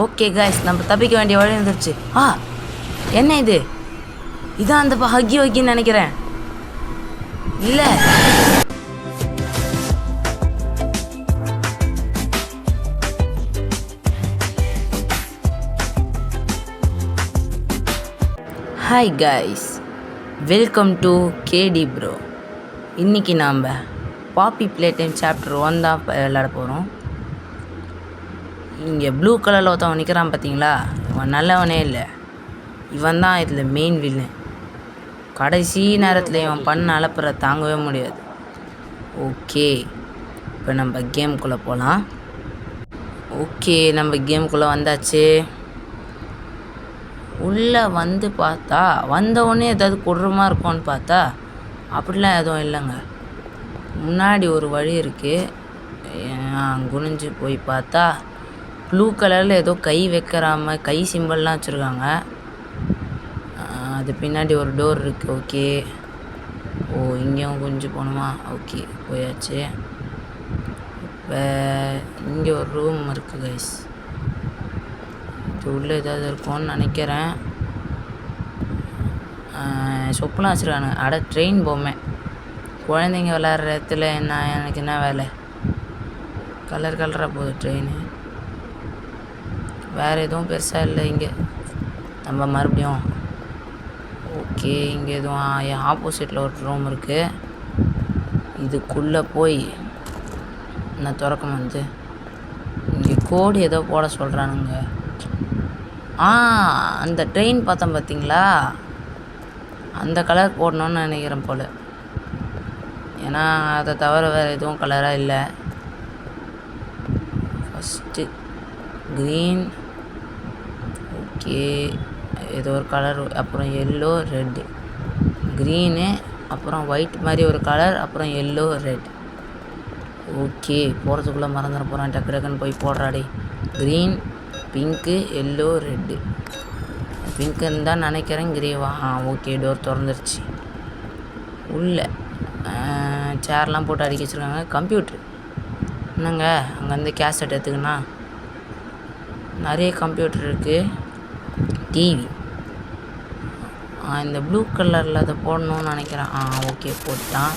Okay guys, நம்ம தப்பிக்க வேண்டிய வழி வந்துருச்சு. என்ன இது? இதான் அந்த ஹக்கி வக்கின்னு நினைக்கிறேன். இல்லை, hi guys, welcome to KD bro. இன்றைக்கி நாம் பாப்பி ப்ளே டைம் சாப்டர் 1 தான் விளையாட போகிறோம். இங்கே ப்ளூ கலரில் ஒருத்தவன் நிற்கிறான் பார்த்தீங்களா? இவன் நல்லவனே இல்லை, இவன் தான் இதில் மெயின் வில்லன். கடைசி நேரத்தில் இவன் பண்ண அலப்புற தாங்கவே முடியாது. ஓகே, இப்போ நம்ம கேமுக்குள்ளே போகலாம். ஓகே, நம்ம கேமுக்குள்ளே வந்தாச்சு. உள்ளே வந்து பார்த்தா வந்தவுடனே ஏதாவது கொடூரமாக இருக்கும்னு பார்த்தா அப்படிலாம் எதுவும் இல்லைங்க. முன்னாடி ஒரு வழி இருக்குது. குனிஞ்சு போய் பார்த்தா ப்ளூ கலரில் ஏதோ கை வைக்கிறாம கை சிம்பிள்லாம் வச்சுருக்காங்க. அது பின்னாடி ஒரு டோர் இருக்குது. ஓகே, இங்கேயும் கொஞ்சம் போகணுமா? ஓகே, போயாச்சு. இப்போ இங்கே ஒரு ரூம் இருக்குது கைஸ். இது உள்ளே ஏதாவது இருக்கும்னு நினைக்கிறேன். சொப்புலாம் வச்சுருக்கானுங்க. ட்ரெயின் பொம்மை. குழந்தைங்க விளையாடுற இடத்துல எனக்கு என்ன வேலை? கலர் கலராக போகுது ட்ரெயின். வேறு எதுவும் பெருசாக இல்லை இங்கே. நம்ம மறுபடியும் ஓகே, இங்கே எதுவும் என் ஆப்போசிட்டில் ஒரு ரூம் இருக்குது. இதுக்குள்ளே போய் நான் திறக்க வந்து இங்கே கோடு ஏதோ போட சொல்கிறானுங்க. அந்த ட்ரெயின் பார்த்தோம் பார்த்தீங்களா? அந்த கலர் போடணுன்னு நினைக்கிறேன் போல். ஏன்னா அதை தவிர வேறு எதுவும் கலராக இல்லை. ஃபஸ்ட்டு க்ரீன், ஓகே, ஏதோ ஒரு கலர், அப்புறம் எல்லோ, ரெட்டு. க்ரீனு, அப்புறம் ஒயிட் மாதிரி ஒரு கலர், அப்புறம் எல்லோ, ரெட். ஓகே, போகிறதுக்குள்ளே மறந்துட போகிறேன். டக்கு டக்குன்னு போய் போடுறாடி. Green, pink, yellow, red. பிங்க்குன்னு தான் நினைக்கிறேன். கிரேவா? ஓகே, டோர் திறந்துருச்சு. உள்ளே சேர்லாம் போட்டு அடிக்க வச்சுருக்காங்க. கம்ப்யூட்ரு என்னங்க, அங்கேருந்து கேசட் எடுத்துக்கண்ணா நிறைய கம்ப்யூட்டர் இருக்குது. டிவி, இந்த ப்ளூ கலரில் அதை போடணும்னு நினைக்கிறேன். ஓகே, போட்டான்.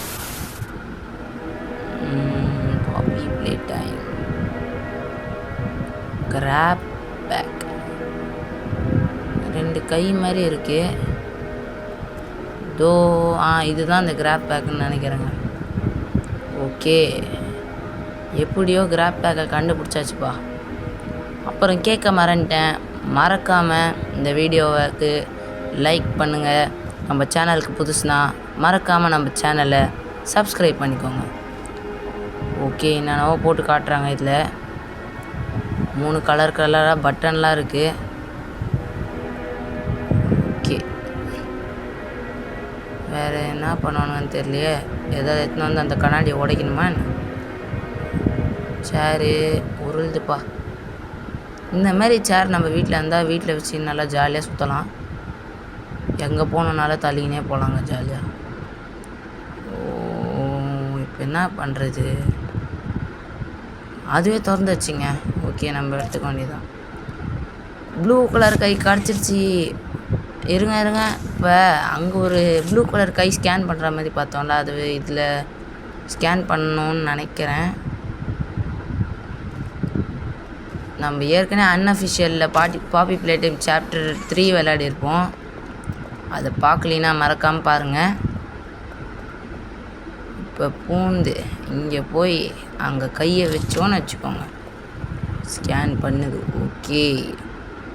பாப்பி ப்ளே டைம், கிராப் பேக், 2 கை மாதிரி இருக்குது. இதுதான் இந்த கிராப் பேக்குன்னு நினைக்கிறேங்க. ஓகே, எப்படியோ கிராப் பேக்கை கண்டுபிடிச்சாச்சுப்பா. அப்புறம் கேட்க மறந்துட்டேன், மறக்காமல் இந்த வீடியோவுக்கு லைக் பண்ணுங்கள். நம்ம சேனலுக்கு புதுசுனா மறக்காமல் நம்ம சேனலை சப்ஸ்கிரைப் பண்ணிக்கோங்க. ஓகே, என்னென்னவோ போட்டு காட்டுறாங்க. இதில் 3 கலராக பட்டன்லாம் இருக்குது. ஓகே, வேறு என்ன பண்ணணுன்னு தெரியலையே. ஏதாவது எடுத்துன்னு வந்து அந்த கண்ணாடியை உடைக்கணுமா? சேரு உருளுதுப்பா. இந்த மாதிரி சேர் நம்ம வீட்டில் இருந்தால் வீட்டில் வச்சு நல்லா ஜாலியாக சுற்றலாம். எங்கே போகணுன்னாலும் தள்ளிக்கினே போகலாங்க ஜாலியாக. இப்போ என்ன பண்ணுறது? அதுவே திறந்து வச்சுங்க. ஓகே, நம்ம எடுத்துக்க வேண்டியதான். ப்ளூ கலர் கை கிடச்சிருச்சு. இருங்க. இப்போ அங்கே ஒரு ப்ளூ கலர் கை ஸ்கேன் பண்ணுற மாதிரி பார்த்தோம்ல, அது இதில் ஸ்கேன் பண்ணணுன்னு நினைக்கிறேன். நம்ம ஏற்கனவே அன்அஃபிஷியலில் பாப்பி ப்ளே டைம் சாப்டர் 3 விளையாடிருப்போம். அதை பார்க்கலின்னா மறக்காமல் பாருங்கள். இப்போ பூந்து இங்கே போய் அங்கே கையை வச்சோன்னு வச்சுக்கோங்க, ஸ்கேன் பண்ணுது. ஓகே,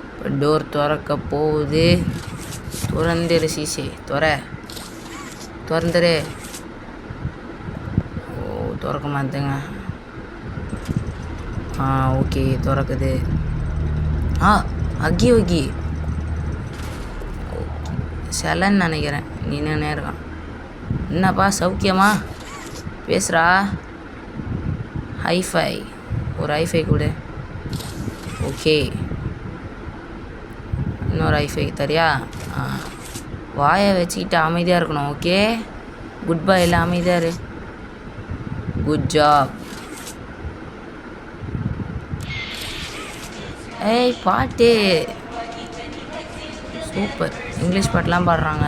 இப்போ டோர் திறக்க போகுது. திறந்துரு சீசே, திறந்துரு. திறக்க மாட்டேங்க. ஓகே, திறக்குது. அக்கி ஓகே, செலன்னு நினைக்கிறேன். நின்றுனே இருக்கான். என்னப்பா சௌக்கியமா? பேசுகிறா. ஹைஃபை, ஒரு ஹைஃபை கொடு. ஓகே, இன்னொரு ஹைஃபை தரியா? வாயை வச்சுக்கிட்டு அமைதியாக இருக்கணும். Okay, good bye. இல்லை, அமைதியாக இரு. Good job. ஏய் பாட்டு சூப்பர், இங்கிலீஷ் பாட்டெலாம் பாடுறாங்க.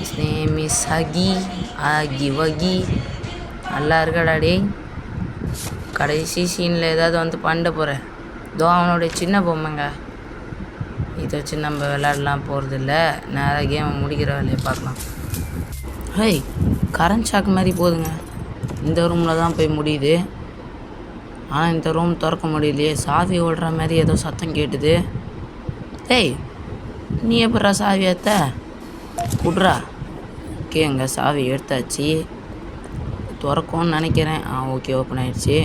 இஸ் நேம் இஸ் ஹகி ஆகி வகி. நல்லா இருக்கடா டேய். கடைசி சீனில் ஏதாவது வந்து பண்ண போகிறேன். இதோ அவனுடைய சின்ன பொம்மைங்க, இதை வச்சு நம்ம விளையாடலாம் போகிறதில்ல. நேராக கேம் முடிக்கிற வேலையை பார்க்கலாம். ஹேய், கரண்ட் ஷாக் மாதிரி போகுதுங்க. இந்த ரூமில் தான் போய் முடியுது. ஆனால் இந்த ரூம் திறக்க முடியலையே. சாவி ஓடுற மாதிரி ஏதோ சத்தம் கேட்டுது. டேய், நீ எப்பட்றா சாவி ஏற்ற விட்றா. ஓகே, அங்கே சாவி எடுத்தாச்சு. திறக்கும்னு நினைக்கிறேன். ஓகே, ஓப்பன் ஆகிடுச்சு.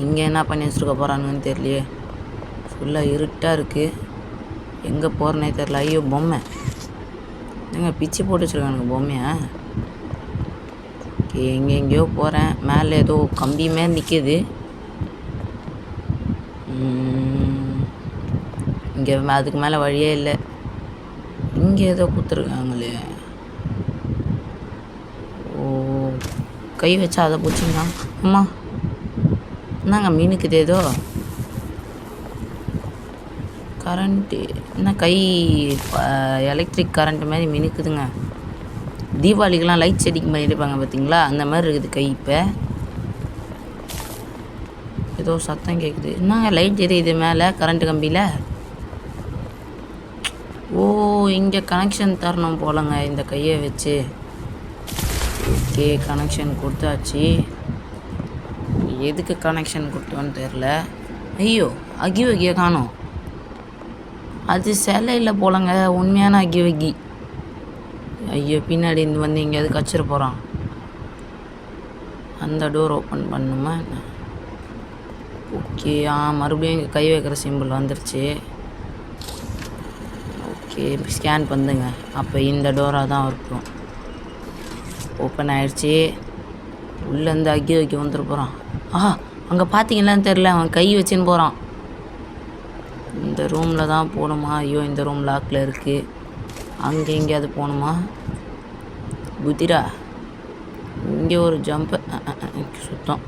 இங்கே என்ன பண்ணி வச்சுருக்க போகிறானுன்னு தெரியலையே. ஃபுல்லாக இருட்டாக இருக்குது. எங்கே போகிறனே தெரில. ஐயோ பொம்மை எங்க பிச்சு போட்டு வச்சுருக்கானுங்க பொம்மையை. ஓகே, எங்கேயோ போகிறேன். மேலே ஏதோ கம்பி மாரி நிற்கிது. இங்கே அதுக்கு மேலே வழியே இல்லை. இங்கே ஏதோ கொடுத்துருக்காங்களே. ஓ, கை வச்சா அதை பிடிச்சிங்கன்னா அம்மா என்னங்க மீனுக்குது ஏதோ கரண்ட்டு. என்ன கை எலக்ட்ரிக் கரண்ட்டு மாதிரி மினுக்குதுங்க. தீபாவளிக்கெலாம் லைட் செடிக்கு பண்ணியிருப்பாங்க பார்த்தீங்களா, அந்த மாதிரி இருக்குது கை. இப்போ ஏதோ சத்தம் கேட்குது. என்னங்க லைட் எரியுது மேலே கரண்ட்டு கம்பியில். ஓ, இங்கே கனெக்ஷன் தரணும் போலங்க இந்த கையை வச்சு. ஓகே, கனெக்ஷன் கொடுத்தாச்சு. எதுக்கு கனெக்ஷன் கொடுத்தோன்னு தெரில. ஐயோ, அகி வகியை காணோம். அது சிலையில் போலங்க, உண்மையான அகி வகி. ஐயோ, பின்னாடி இருந்து வந்து எங்கேயாவது கச்சிட போகிறான். அந்த டோர் ஓப்பன் பண்ணுமா என்ன? ஓகே, மறுபடியும் இங்கே கை வைக்கிற சிம்பிள் வந்துருச்சு. ஓகே, ஸ்கேன் பண்ணுங்க. அப்போ இந்த டோராக தான் இருக்கும். ஓப்பன் ஆகிடுச்சி. உள்ளேருந்து அக்கி வைக்க வந்துட்டு போகிறான். அங்கே பார்த்தீங்களான்னு தெரில, அவன் கை வச்சுன்னு போகிறான். இந்த ரூமில் தான் போகணுமா? ஐயோ, இந்த ரூம் லாக்கில் இருக்குது. அங்கே எங்கேயாவது போகணுமா? குதிரா, இங்கே ஒரு ஜம்ப்பு சுத்தம்.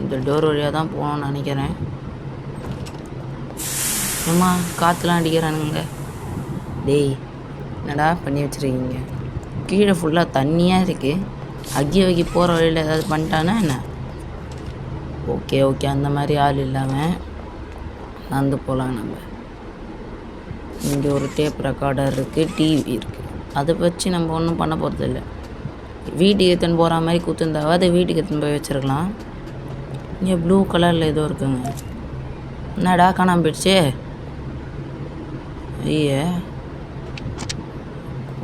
இந்த டோர் வழியாக தான் போகணும்னு நினைக்கிறேன். ஏம்மா காற்றுலாம் அடிக்கிறானுங்க. டேய், என்னடா பண்ணி வச்சுருக்கீங்க? கீழே ஃபுல்லாக தண்ணியாக இருக்குது. அக்கி வகி போகிற வழியில் ஏதாவது பண்ணிட்டானா என்ன? ஓகே, அந்த மாதிரி ஆள் இல்லாமல் நடந்து போகலாம் நம்ம. இங்கே ஒரு டேப் ரெக்கார்டர் இருக்குது, டிவி இருக்குது. அதை வச்சு நம்ம ஒன்றும் பண்ண போகிறதில்ல. வீட்டுக்கு எடுத்துன்னு போகிற மாதிரி குத்துருந்தாவது அதை வீட்டுக்கு எடுத்துன்னு போய் வச்சுருக்கலாம். இங்கே ப்ளூ கலரில் ஏதோ இருக்குங்க. என்னடா காணாமல் போயிடுச்சு? ஐயே,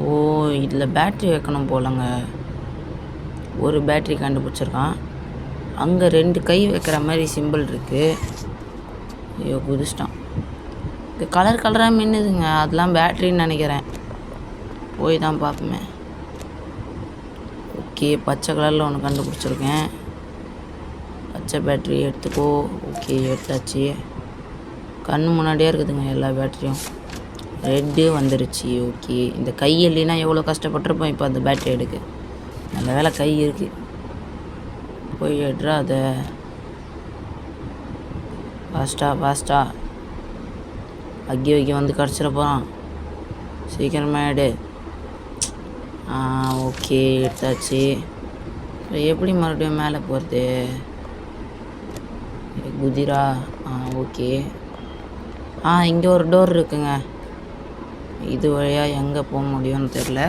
ஓ, இதில் பேட்ரி வைக்கணும் போலங்க. ஒரு பேட்ரி கண்டுபிடிச்சிருக்கான். அங்கே 2 கை வைக்கிற மாதிரி சிம்பிள் இருக்குது. ஐயோ, குதிச்சிட்டான். இது கலராக மின்னுதுங்க. அதெல்லாம் பேட்ரின்னு நினைக்கிறேன். போய் தான் பார்ப்போமே. ஓகே, பச்சை கலரில் ஒன்று கண்டுபிடிச்சிருக்கேன். பச்சை பேட்ரி எடுத்துக்கோ. ஓகே, எடுத்தாச்சு. கண் முன்னாடியே இருக்குதுங்க எல்லா பேட்டரியும். ரெட்டு வந்துருச்சு. ஓகே, இந்த கை இல்லைன்னா எவ்வளோ கஷ்டப்பட்டுருப்போம் இப்போ அந்த பேட்டரி எடுக்க. நல்ல வேலை கை இருக்குது. போய் எடுறா அதை. ஃபாஸ்ட்டாக அக்கி வைக்க வந்து கிடச்சிட போகிறான். சீக்கிரமாக எடு. ஓகே, எடுத்தாச்சு. எப்படி மறுபடியும் மேலே போகிறது? குதிரா. ஓகே, இங்கே ஒரு டோர் இருக்குங்க. இது வழியாக எங்கே போக முடியும்னு தெரில.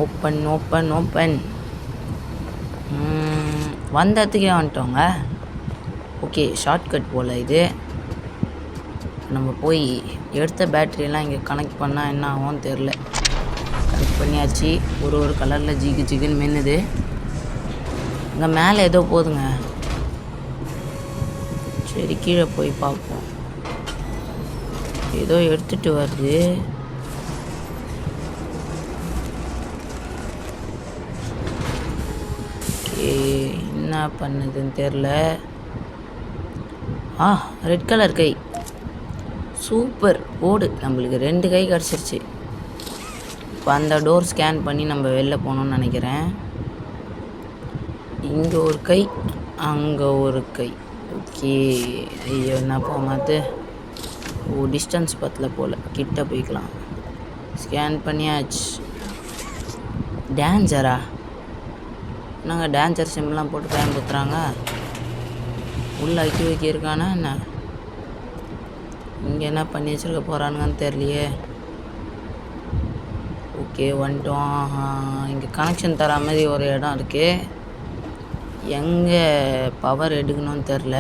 ஓப்பன். வந்ததுக்கே வந்துட்டோங்க. ஓகே, ஷார்ட்கட் போல் இது. நம்ம போய் எடுத்த பேட்டரியெல்லாம் இங்கே கனெக்ட் பண்ணால் என்ன ஆகும்னு தெரில. கனெக்ட் பண்ணியாச்சு. ஒரு கலரில் ஜிகுன்னு மின்னுது. இங்கே மேலே ஏதோ போகுதுங்க. சரி, கீழே போய் பார்ப்போம். ஏதோ எடுத்துகிட்டு வருது. ஓகே, என்ன பண்ணுதுன்னு தெரில. ரெட் கலர் கை. சூப்பர், ஓடு. நம்மளுக்கு 2 கை கிடச்சிருச்சு. இப்போ அந்த டோர் ஸ்கேன் பண்ணி நம்ம வெளில போகணுன்னு நினைக்கிறேன். இங்கே ஒரு கை. அங்கே ஒரு கை. ஓகே. ஐயோ என்னப்பா மாற்று. ஓ டிஸ்டன்ஸ் பத்தல போல், கிட்ட போய்க்கலாம். ஸ்கேன் பண்ணியாச்சு. டேஞ்சரா? என்னங்க டேஞ்சர் சிம்லாம் போட்டு பயன்படுத்துகிறாங்க? உள்ளே அக்கி வைக்கிருக்கானா என்ன? இங்கே என்ன பண்ணி வச்சுருக்க போகிறானுங்கன்னு தெரியலையே. ஓகே வந்துட்டோம். இங்கே கனெக்ஷன் தர மாதிரி ஒரு இடம் இருக்குது. எங்கே பவர் எடுக்கணும்னு தெரில.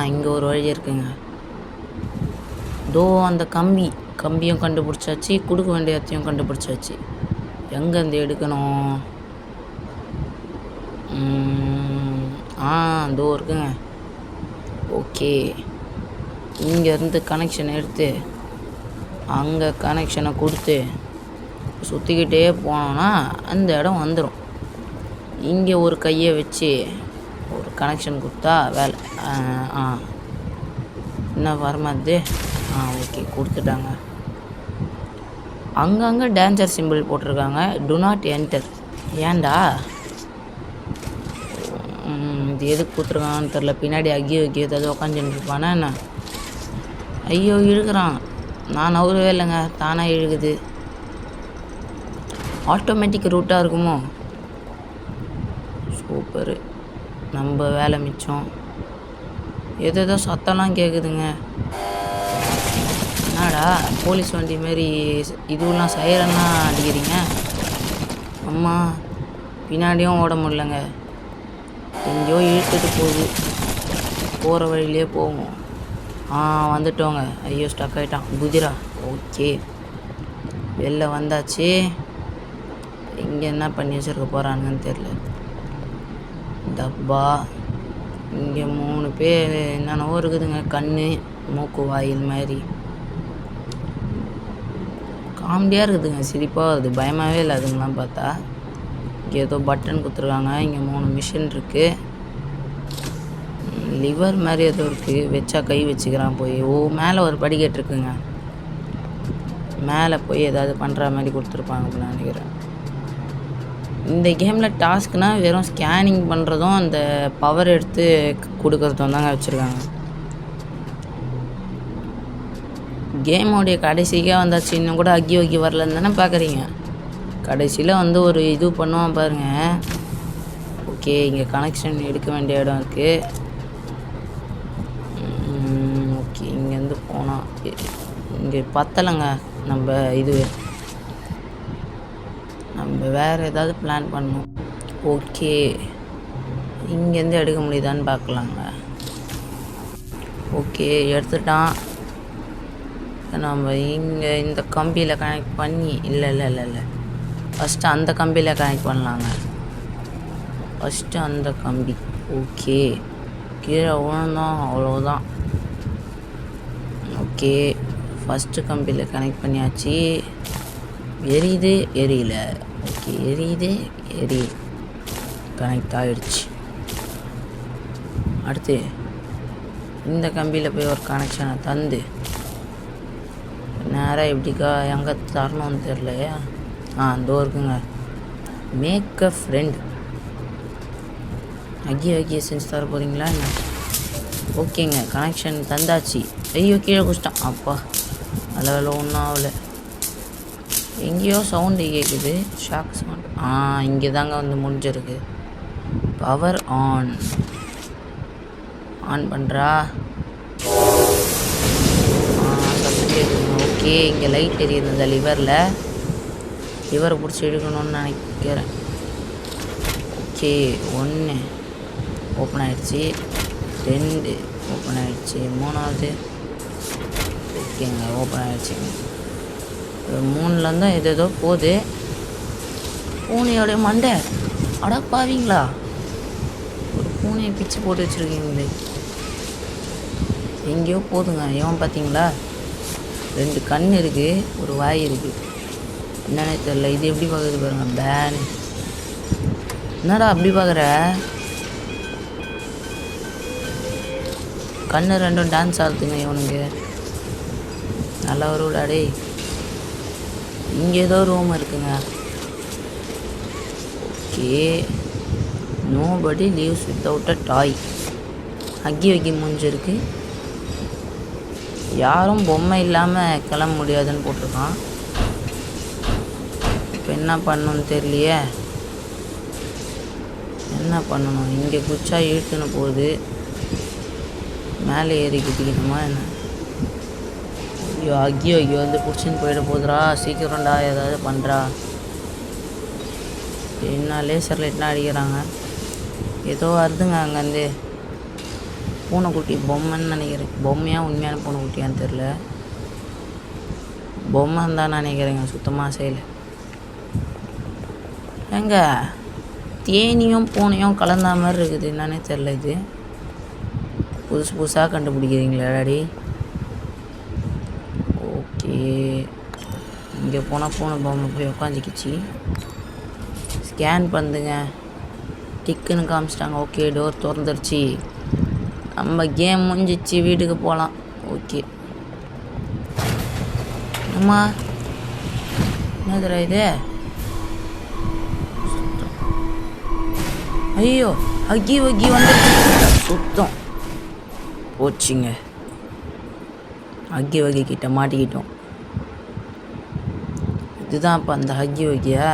இங்கே ஒரு வழி இருக்குங்க. அந்த கம்பியும் கண்டுபிடிச்சாச்சு, கொடுக்க வேண்டிய இடத்தையும் கண்டுபிடிச்சாச்சு. எங்கேருந்து எடுக்கணும்? இருக்குங்க. ஓகே, இங்கேருந்து கனெக்ஷன் எடுத்து அங்கே கனெக்ஷனை கொடுத்து சுற்றிக்கிட்டே போனோன்னா அந்த இடம் வந்துடும். இங்கே ஒரு கையை வச்சு ஒரு கனெக்ஷன் கொடுத்தா வேலை. என்ன வரமாது? ஓகே கொடுத்துட்டாங்க. அங்கங்கே டேஞ்சர் சிம்பிள் போட்டிருக்காங்க. To not enter. ஏன்டா இது எதுக்கு கொடுத்துருக்காங்கன்னு தெரில. பின்னாடி அக்கி ஏதாவது உக்காந்துட்டு இருப்பானா என்ன? ஐயோ இழுக்கிறான். நான் நவரவே இல்லைங்க, தானாக இழுகுது. ஆட்டோமேட்டிக் ரூட்டாக இருக்குமோ? சூப்பரு, நம்ம வேலை மிச்சம். ஏதோ சத்தம்லாம் கேட்குதுங்க. என்னடா போலீஸ் வண்டி மாரி இதுவெல்லாம் சைரன்னா அடிக்கிறீங்க? அம்மா பின்னாடியும் ஓட முடியலங்க, எங்கேயோ இழுத்துட்டு போகுது. போகிற வழியிலே போவோம். வந்துட்டோங்க. ஐயோ ஸ்டக் ஆகிட்டான் குதிரா. ஓகே வெளில வந்தாச்சு. இங்கே என்ன பண்ணி வச்சுருக்க போகிறானுங்கன்னு தெரில. டப்பா. இங்கே 3 பேர் என்னென்னவோ இருக்குதுங்க. கண், மூக்கு, வாயில் மாதிரி காமெடியாக இருக்குதுங்க. சிரிப்பாக வருது, பயமாகவே இல்லை அதுங்களாம் பார்த்தா. இங்கே ஏதோ பட்டன் கொடுத்துருக்காங்க. இங்கே 3 மிஷின் இருக்குது. லிவர் மாதிரி ஏதோ இருக்குது, வச்சா கை வச்சுக்கிறான் போய். மேலே ஒரு படிக்கட்டு இருக்குங்க. மேலே போய் ஏதாவது பண்ணுற மாதிரி கொடுத்துருப்பாங்க நினைக்கிறேன். இந்த கேமில் டாஸ்க்னால் வெறும் ஸ்கேனிங் பண்ணுறதும் அந்த பவர் எடுத்து கொடுக்குறதும் தாங்க வச்சுருக்காங்க. கேமோடைய கடைசிக்காக வந்தாச்சு. இன்னும் கூட அக்கி வரலன்னு தானே பார்க்குறீங்க. கடைசியில் ஒரு இது பண்ணுவான் பாருங்கள். ஓகே இங்கே கனெக்ஷன் எடுக்க வேண்டிய இடம் இருக்குது. ஓகே இங்கேருந்து போனால் இங்கே பத்தலைங்க. நம்ம வேறு ஏதாவது பிளான் பண்ணணும். ஓகே இங்கேருந்து எடுக்க முடியுதான்னு பார்க்கலாங்க. ஓகே எடுத்துட்டான். நம்ம இங்கே இந்த கம்பியில் கனெக்ட் பண்ணி இல்லை ஃபஸ்ட்டு அந்த கம்பியில் கனெக்ட் பண்ணலாங்க. ஃபஸ்ட்டு அந்த கம்பி. ஓகே கீழே விழுந்தோம், அவ்வளோதான். ஓகே ஃபஸ்ட்டு கம்பியில் கனெக்ட் பண்ணியாச்சு. எரியுது எரியல. ஓகே எரியுது கனெக்ட் ஆகிடுச்சு. அடுத்து இந்த கம்பியில் போய் ஒரு கனெக்ஷனை தந்து நேராக எப்படிக்கா எங்கே தரணும்னு தெரிலையா. இதோ இருக்குங்க. Make a friend. அக்கிய செஞ்சு தர போகிறீங்களா என்ன? ஓகேங்க கனெக்ஷன் தந்தாச்சு. ஐயோ கீழே குச்சிட்டான். அப்பா அதில் ஒன்றும் ஆகலை. எங்கேயோ சவுண்டு கேட்குது, ஷாக் சவுண்ட். இங்கே தாங்க முடிஞ்சிருக்கு. பவர் ஆன் பண்ணுறா. சத்தம் கேட்குதுங்க. ஓகே இங்கே லைட் எரியுது இந்த லிவரை பிடிச்சி எடுக்கணும்னு நினைக்கிறேன். ஓகே 1 ஓப்பன் ஆகிடுச்சி, 2 ஓப்பன் ஆகிடுச்சி, 3வது ஓகேங்க ஓப்பன் ஆகிடுச்சிங்க. 3லேருந்து ஏதோ போகுது. பூனையோடைய மண்டை அடப்பாவீங்களா, ஒரு பூனையை பிச்சு போட்டு வச்சுருக்கீங்களே. எங்கேயோ போதுங்க. ஏன் பார்த்தீங்களா, 2 கண் இருக்குது, ஒரு வாய் இருக்குது. என்னன்னே தெரில. இது எப்படி பார்க்குறது பாருங்க, பேனு. என்னடா அப்படி பார்க்குற? கண்ணு 2 டான்ஸ் ஆடுதுங்க இவனுங்க. நல்லா வருடாடே. இங்கே ஏதோ ரூம் இருக்குங்க. Okay nobody leaves without a toy. அக்கி வக்கி முடிஞ்சிருக்கு. யாரும் பொம்மை இல்லாமல் கிளம்ப முடியாதுன்னு போட்டிருக்கான். இப்போ என்ன பண்ணணும்னு தெரியலையே. என்ன பண்ணணும்? இங்கே குச்சா இழுத்துன்னு போகுது. மேலே ஏறி குதிக்கணுமா என்ன? ஐயோ அக்கியோ வந்து பிடிச்சின்னு போயிட போதுரா. சீக்கிரம்டா ஏதாவது பண்ணுறா. என்ன லேசர் லைட்லாம் அடிக்கிறாங்க. ஏதோ வருதுங்க அங்கேருந்து. பூனைக்குட்டி பொம்மைன்னு நினைக்கிறேன். பொம்மையாக உண்மையான பூனைக்குட்டியான்னு தெரில. பொம்மைன்னு தான் நினைக்கிறேங்க. சுத்தமாக செய்யலை. ஏங்க தேனியும் பூனையும் கலந்த மாதிரி இருக்குது. என்னன்னே தெரில. இது புதுசாக கண்டுபிடிக்கிறீங்களா டாடி? ஓகே, இங்கே போனால் பூனை பொம்மை போய் உட்காந்துக்கிச்சு. ஸ்கேன் பண்ணுங்க. டிக்குன்னு காமிச்சிட்டாங்க. ஓகே, டோர் திறந்துருச்சு. நம்ம கேம் முடிஞ்சிச்சு. வீட்டுக்கு போகலாம். ஓகே. அம்மா என்னதுடா இது? ஐயோ அக்கி வக்கி வந்து சுத்தம் போச்சுங்க. அக்கி வகை கிட்ட மாட்டிக்கிட்டோம். இதுதான் இப்போ அந்த அக்கி வகியா?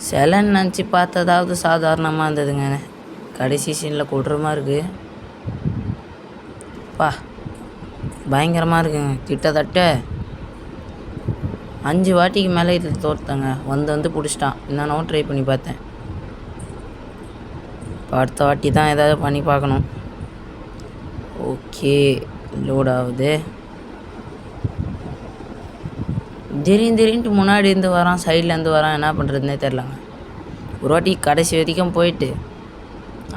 சிலன்னு நினச்சி பார்த்ததாவது சாதாரணமாக இருந்ததுங்க. கடைசி சீனில் கொடூரமாக இருக்குது. பா பயங்கரமாக இருக்குங்க. கிட்டத்தட்ட 5 வாட்டிக்கு மேலே இதில் தோர்த்தங்க. வந்து பிடிச்சிட்டான். என்னென்னவோ ட்ரை பண்ணி பார்த்தேன். இப்போ அடுத்த வாட்டி தான் ஏதாவது பண்ணி பார்க்கணும். ஓகே, லோட் ஆகுது. திடீர்னுட்டு முன்னாடி இருந்து வரான், சைட்லேருந்து வரான். என்ன பண்ணுறதுனே தெரிலங்க. ஒரு வாட்டி கடைசி வரைக்கும் போயிட்டு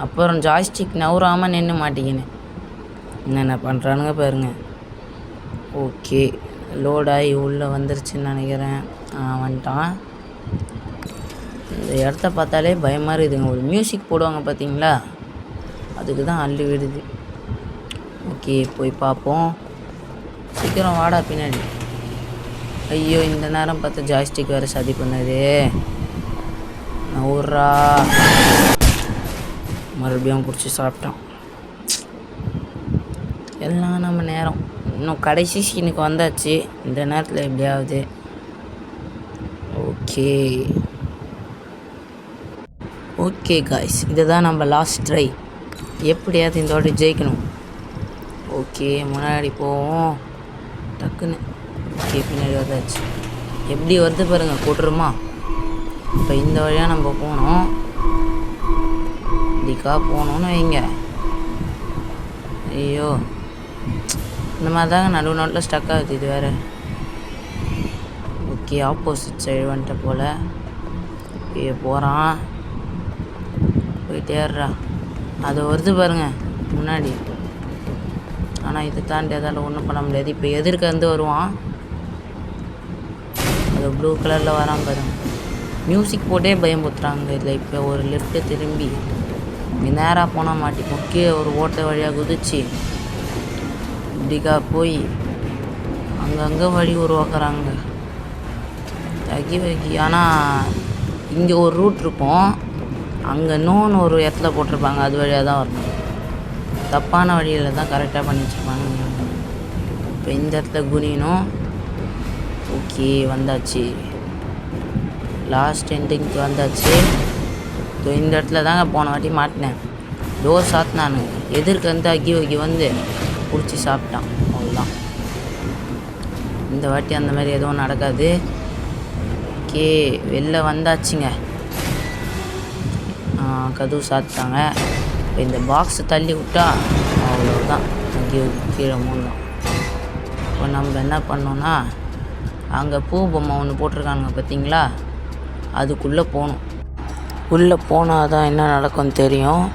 அப்புறம் ஜாய்ஸ்டிக் நவுறாமல் நின்று மாட்டிக்கினேன். என்னென்ன பண்ணுறானுங்க பாருங்க. ஓகே, லோடாகி உள்ளே வந்துருச்சுன்னு நினைக்கிறேன். வந்துட்டான். இந்த இடத்த பார்த்தாலே பயமாக இருக்குதுங்க. ஒரு மியூசிக் போடுவாங்க பார்த்தீங்களா, அதுக்கு தான் அள்ளி விடுது. ஓகே, போய் பார்ப்போம். சீக்கிரம் வாடா பின்னாடி. ஐயோ இந்த நேரம் பார்த்து ஜாய்ஸ்டிக் வேறு சதி பண்ணது. நவுறா. மறுபடியும் பிடிச்சி சாப்பிட்டான். எல்லாம் நம்ம நேரம். இன்னும் கடைசி சீனுக்கு வந்தாச்சு. இந்த நேரத்தில் எப்படியாவது. ஓகே காய்ஸ், இதுதான் நம்ம லாஸ்ட் ட்ரை. எப்படியாவது இந்த வாட்டி ஜெயிக்கணும். ஓகே, முன்னாடி போவோம் டக்குன்னு. ஓகே, பின்னாடி வந்தாச்சு. எப்படி வருது பாருங்கள், கொட்டுருமா. இப்போ இந்த வழியாக நம்ம போனோம். இப்படிக்கா போகணுன்னு வைங்க. ஐயோ இந்த மாதிரி தாங்க நடுவில் ஸ்டக் ஆகுது. இது வேறு. ஓகே, ஆப்போசிட் சைடு வந்துட்ட போல். ஓகே, போகிறான். போயிட்டே ஏறுறா. அது வருது பாருங்கள் முன்னாடி. ஆனால் இதை தாண்டி அதால் ஒன்றும் பண்ண முடியாது. இப்போ எதிர்க்க வந்து வருவான். அது ப்ளூ கலரில் வரான் பாருங்க. மியூசிக் போட்டே பயம்புத்துறாங்க இதில். இப்போ ஒரு லெஃப்ட்டு திரும்பி இங்கே நேராக போனால் மாட்டிப்போம். கீழே ஒரு ஓட்டை வழியாக குதிச்சு இப்படிக்கா போய் அங்கங்கே வழி உருவாக்குறாங்க. தகி வகி. ஆனால் இங்கே ஒரு ரூட் இருக்கும், அங்கே இன்னொன்று ஒரு இடத்துல போட்டிருப்பாங்க. அது வழியாக தான் வரணும். தப்பான வழியில் தான் கரெக்டாக பண்ணி வச்சுருப்பாங்க. இப்போ இந்த இடத்துல குனியணும். ஓகே, வந்தாச்சு. லாஸ்ட் எண்டிங்க்கு வந்தாச்சு. ஸோ இந்த இடத்துல தாங்க போன வாட்டி மாட்டினேன். டோர் சாத்தினானு எதிர்க்கு வந்து அக்கி வகி வந்து பிடிச்சி சாப்பிட்டான். அவ்வளோதான். இந்த வாட்டி அந்த மாதிரி எதுவும் நடக்காது. ஓகே, வெளில வந்தாச்சுங்க. கதவு சாத்திட்டாங்க. இப்போ இந்த பாக்ஸை தள்ளி விட்டா அவ்வளோதான். அங்கே கீழே மூடலாம். இப்போ நம்ம என்ன பண்ணோன்னா, அங்கே பூ பொம்மை ஒன்று போட்டிருக்கானுங்க பார்த்தீங்களா, அதுக்குள்ளே போகணும். உள்ளே போனால் தான் என்ன நடக்கும்னு தெரியும்.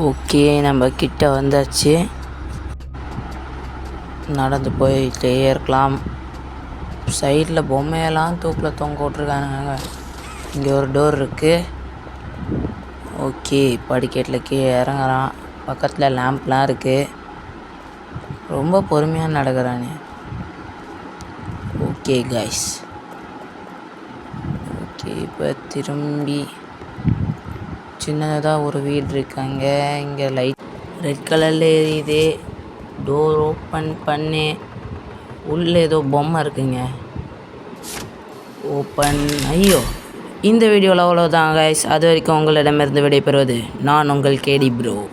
ஓகே, நம்ம கிட்ட வந்தாச்சு. நடந்து போயிட்டே இருக்கலாம். சைடில் பொம்மையெல்லாம் தூக்கில் தொங்க விட்ருக்கானுங்க. இங்கே ஒரு டோர் இருக்குது. ஓகே, படிக்கட்டில் கீழே இறங்குறான். பக்கத்தில் லேம்ப்லாம் இருக்குது. ரொம்ப பொறுமையாக நடக்கிறானே. Okay guys. ஓகே, இப்போ திரும்பி சின்னதாக ஒரு வீடு இருக்காங்க. இங்கே லைட் ரெட் கலரில் எரியுது. டோர் ஓப்பன் பண்ணு. உள்ளே ஏதோ பொம்மை இருக்குங்க. ஓப்பன். ஐயோ, இந்த வீடியோவில் அவ்வளோதான் கைஸ். அது வரைக்கும் உங்களிடமிருந்து விடைபெறுவது நான் உங்கள் கேடி ப்ரோ.